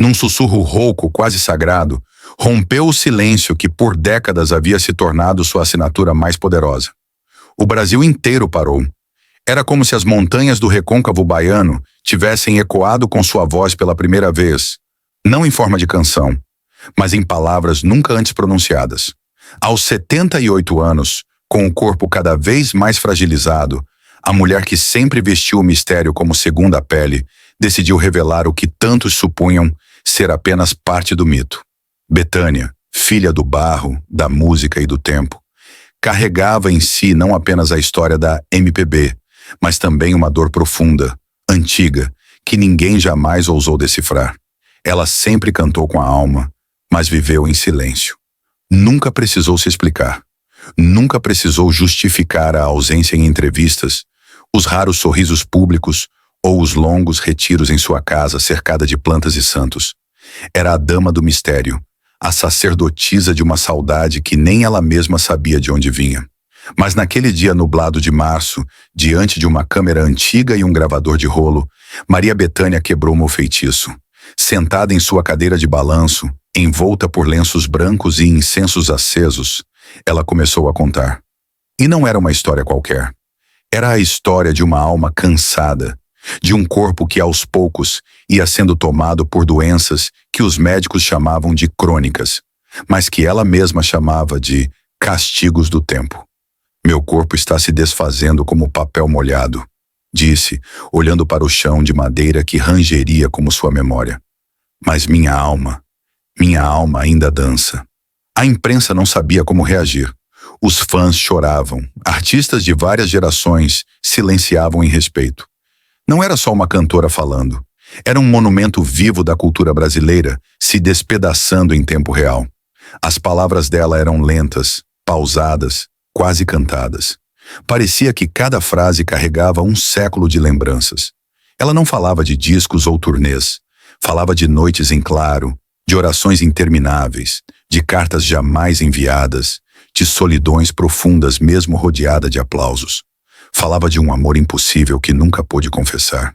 Num sussurro rouco, quase sagrado, rompeu o silêncio que por décadas havia se tornado sua assinatura mais poderosa. O Brasil inteiro parou. Era como se as montanhas do recôncavo baiano tivessem ecoado com sua voz pela primeira vez, não em forma de canção, mas em palavras nunca antes pronunciadas. Aos 78 anos, com o corpo cada vez mais fragilizado, a mulher que sempre vestiu o mistério como segunda pele decidiu revelar o que tantos supunham ser apenas parte do mito. Bethânia, filha do barro, da música e do tempo, carregava em si não apenas a história da MPB, mas também uma dor profunda, antiga, que ninguém jamais ousou decifrar. Ela sempre cantou com a alma, mas viveu em silêncio. Nunca precisou se explicar. Nunca precisou justificar a ausência em entrevistas, os raros sorrisos públicos ou os longos retiros em sua casa cercada de plantas e santos. Era a dama do mistério, a sacerdotisa de uma saudade que nem ela mesma sabia de onde vinha. Mas naquele dia nublado de março, diante de uma câmera antiga e um gravador de rolo, Maria Bethânia quebrou-me o feitiço. Sentada em sua cadeira de balanço, envolta por lenços brancos e incensos acesos, ela começou a contar. E não era uma história qualquer. Era a história de uma alma cansada, de um corpo que aos poucos ia sendo tomado por doenças que os médicos chamavam de crônicas, mas que ela mesma chamava de castigos do tempo. Meu corpo está se desfazendo como papel molhado, disse, olhando para o chão de madeira que rangeria como sua memória. Mas minha alma ainda dança. A imprensa não sabia como reagir. Os fãs choravam, artistas de várias gerações silenciavam em respeito. Não era só uma cantora falando. Era um monumento vivo da cultura brasileira se despedaçando em tempo real. As palavras dela eram lentas, pausadas, quase cantadas. Parecia que cada frase carregava um século de lembranças. Ela não falava de discos ou turnês. Falava de noites em claro, de orações intermináveis, de cartas jamais enviadas, de solidões profundas mesmo rodeada de aplausos. Falava de um amor impossível que nunca pôde confessar.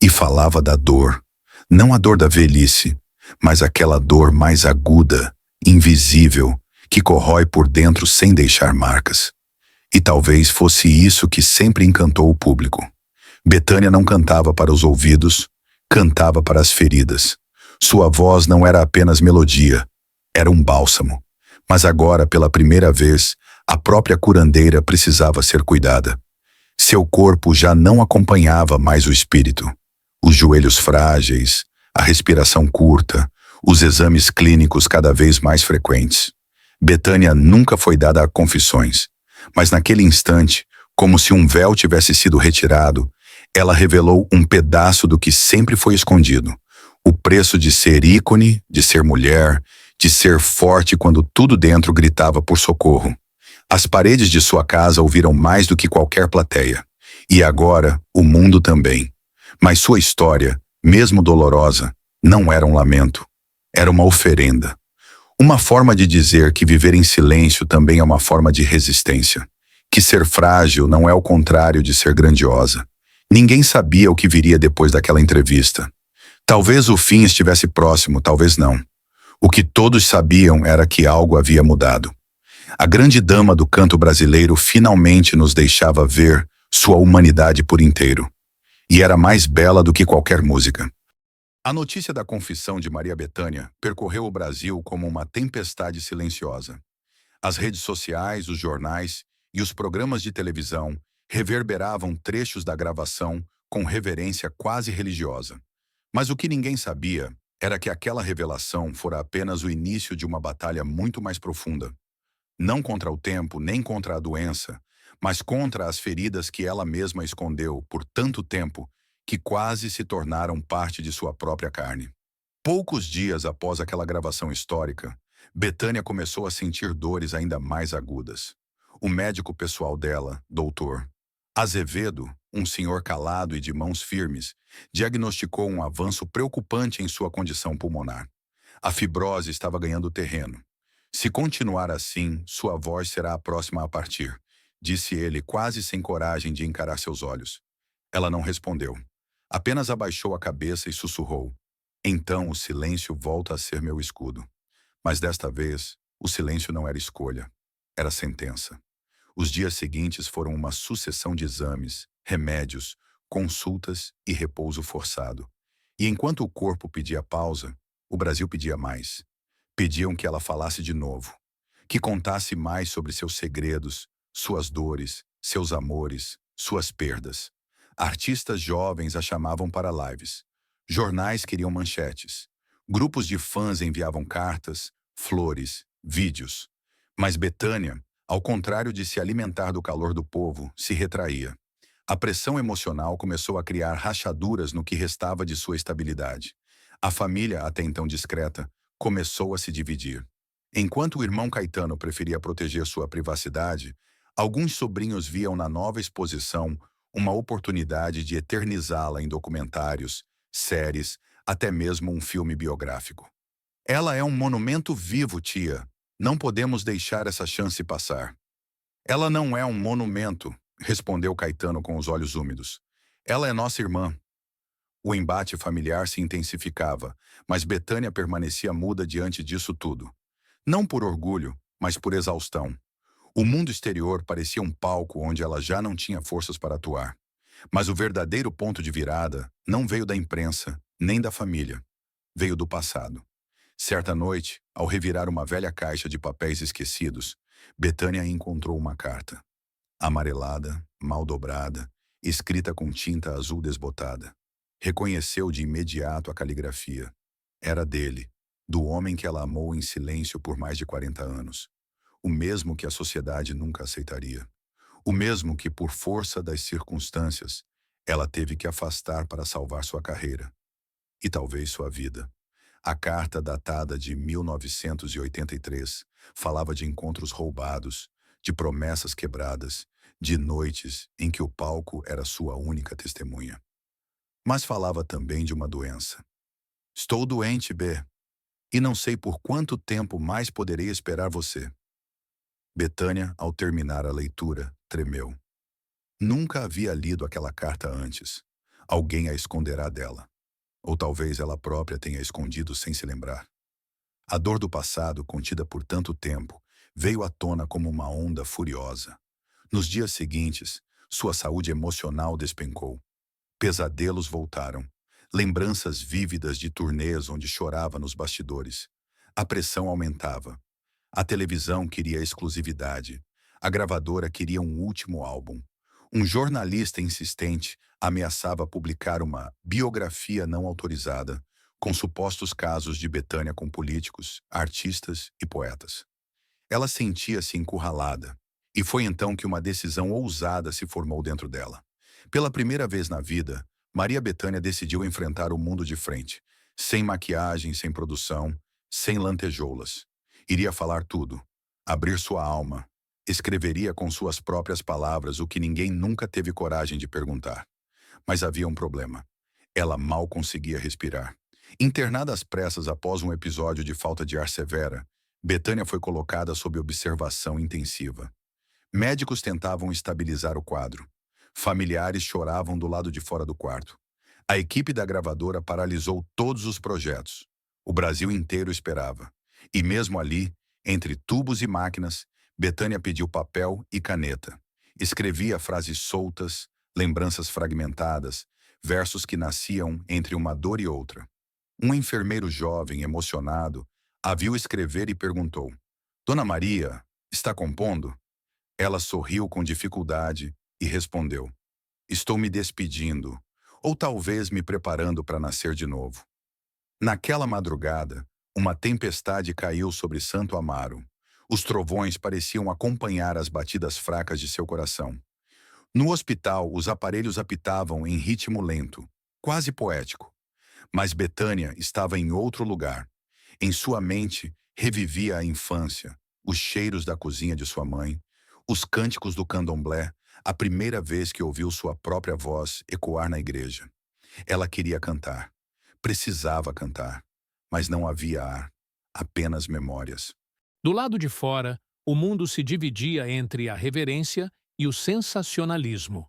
E falava da dor, não a dor da velhice, mas aquela dor mais aguda, invisível, que corrói por dentro sem deixar marcas. E talvez fosse isso que sempre encantou o público. Bethânia não cantava para os ouvidos, cantava para as feridas. Sua voz não era apenas melodia, era um bálsamo. Mas agora, pela primeira vez, a própria curandeira precisava ser cuidada. Seu corpo já não acompanhava mais o espírito. Os joelhos frágeis, a respiração curta, os exames clínicos cada vez mais frequentes. Bethânia nunca foi dada a confissões, mas naquele instante, como se um véu tivesse sido retirado, ela revelou um pedaço do que sempre foi escondido. O preço de ser ícone, de ser mulher, de ser forte quando tudo dentro gritava por socorro. As paredes de sua casa ouviram mais do que qualquer plateia. E agora, o mundo também. Mas sua história, mesmo dolorosa, não era um lamento. Era uma oferenda. Uma forma de dizer que viver em silêncio também é uma forma de resistência. Que ser frágil não é o contrário de ser grandiosa. Ninguém sabia o que viria depois daquela entrevista. Talvez o fim estivesse próximo, talvez não. O que todos sabiam era que algo havia mudado. A grande dama do canto brasileiro finalmente nos deixava ver sua humanidade por inteiro. E era mais bela do que qualquer música. A notícia da confissão de Maria Bethânia percorreu o Brasil como uma tempestade silenciosa. As redes sociais, os jornais e os programas de televisão reverberavam trechos da gravação com reverência quase religiosa. Mas o que ninguém sabia era que aquela revelação fora apenas o início de uma batalha muito mais profunda. Não contra o tempo, nem contra a doença, mas contra as feridas que ela mesma escondeu por tanto tempo que quase se tornaram parte de sua própria carne. Poucos dias após aquela gravação histórica, Bethânia começou a sentir dores ainda mais agudas. O médico pessoal dela, Dr. Azevedo, um senhor calado e de mãos firmes, diagnosticou um avanço preocupante em sua condição pulmonar. A fibrose estava ganhando terreno. Se continuar assim, sua voz será a próxima a partir, disse ele, quase sem coragem de encarar seus olhos. Ela não respondeu. Apenas abaixou a cabeça e sussurrou. Então o silêncio volta a ser meu escudo. Mas desta vez, o silêncio não era escolha, era sentença. Os dias seguintes foram uma sucessão de exames, remédios, consultas e repouso forçado. E enquanto o corpo pedia pausa, o Brasil pedia mais. Pediam que ela falasse de novo, que contasse mais sobre seus segredos, suas dores, seus amores, suas perdas. Artistas jovens a chamavam para lives. Jornais queriam manchetes. Grupos de fãs enviavam cartas, flores, vídeos. Mas Bethânia, ao contrário de se alimentar do calor do povo, se retraía. A pressão emocional começou a criar rachaduras no que restava de sua estabilidade. A família, até então discreta, começou a se dividir. Enquanto o irmão Caetano preferia proteger sua privacidade, alguns sobrinhos viam na nova exposição uma oportunidade de eternizá-la em documentários, séries, até mesmo um filme biográfico. Ela é um monumento vivo, tia. Não podemos deixar essa chance passar. Ela não é um monumento, respondeu Caetano com os olhos úmidos. Ela é nossa irmã. O embate familiar se intensificava, mas Bethânia permanecia muda diante disso tudo. Não por orgulho, mas por exaustão. O mundo exterior parecia um palco onde ela já não tinha forças para atuar. Mas o verdadeiro ponto de virada não veio da imprensa, nem da família. Veio do passado. Certa noite, ao revirar uma velha caixa de papéis esquecidos, Bethânia encontrou uma carta. Amarelada, mal dobrada, escrita com tinta azul desbotada. Reconheceu de imediato a caligrafia. Era dele, do homem que ela amou em silêncio por mais de 40 anos. O mesmo que a sociedade nunca aceitaria. O mesmo que, por força das circunstâncias, ela teve que afastar para salvar sua carreira. E talvez sua vida. A carta, datada de 1983, falava de encontros roubados, de promessas quebradas, de noites em que o palco era sua única testemunha. Mas falava também de uma doença. Estou doente, B, e não sei por quanto tempo mais poderei esperar você. Bethânia, ao terminar a leitura, tremeu. Nunca havia lido aquela carta antes. Alguém a esconderá dela. Ou talvez ela própria tenha escondido sem se lembrar. A dor do passado, contida por tanto tempo, veio à tona como uma onda furiosa. Nos dias seguintes, sua saúde emocional despencou. Pesadelos voltaram. Lembranças vívidas de turnês onde chorava nos bastidores. A pressão aumentava. A televisão queria exclusividade. A gravadora queria um último álbum. Um jornalista insistente ameaçava publicar uma biografia não autorizada, com supostos casos de Bethânia com políticos, artistas e poetas. Ela sentia-se encurralada, e foi então que uma decisão ousada se formou dentro dela. Pela primeira vez na vida, Maria Bethânia decidiu enfrentar o mundo de frente, sem maquiagem, sem produção, sem lantejoulas. Iria falar tudo, abrir sua alma, escreveria com suas próprias palavras o que ninguém nunca teve coragem de perguntar. Mas havia um problema. Ela mal conseguia respirar. Internada às pressas após um episódio de falta de ar severa, Bethânia foi colocada sob observação intensiva. Médicos tentavam estabilizar o quadro. Familiares choravam do lado de fora do quarto. A equipe da gravadora paralisou todos os projetos. O Brasil inteiro esperava. E mesmo ali, entre tubos e máquinas, Bethânia pediu papel e caneta. Escrevia frases soltas, lembranças fragmentadas, versos que nasciam entre uma dor e outra. Um enfermeiro jovem, emocionado, a viu escrever e perguntou: Dona Maria, está compondo? Ela sorriu com dificuldade e respondeu: Estou me despedindo, ou talvez me preparando para nascer de novo. Naquela madrugada, uma tempestade caiu sobre Santo Amaro. Os trovões pareciam acompanhar as batidas fracas de seu coração. No hospital, os aparelhos apitavam em ritmo lento, quase poético. Mas Bethânia estava em outro lugar. Em sua mente, revivia a infância, os cheiros da cozinha de sua mãe, os cânticos do candomblé, a primeira vez que ouviu sua própria voz ecoar na igreja. Ela queria cantar. Precisava cantar. Mas não havia ar, apenas memórias. Do lado de fora, o mundo se dividia entre a reverência e o sensacionalismo.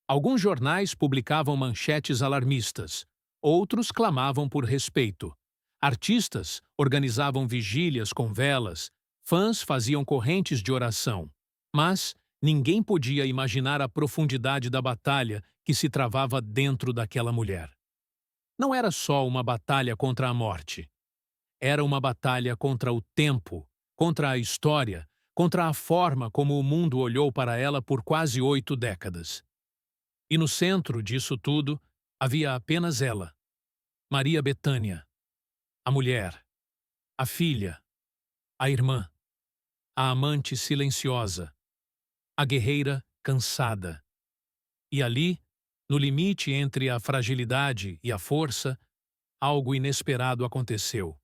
Alguns jornais publicavam manchetes alarmistas. Outros clamavam por respeito. Artistas organizavam vigílias com velas, fãs faziam correntes de oração. Mas ninguém podia imaginar a profundidade da batalha que se travava dentro daquela mulher. Não era só uma batalha contra a morte. Era uma batalha contra o tempo, contra a história, contra a forma como o mundo olhou para ela por quase 8 décadas. E no centro disso tudo havia apenas ela, Maria Bethânia, a mulher, a filha, a irmã, a amante silenciosa, a guerreira cansada. E ali, no limite entre a fragilidade e a força, algo inesperado aconteceu.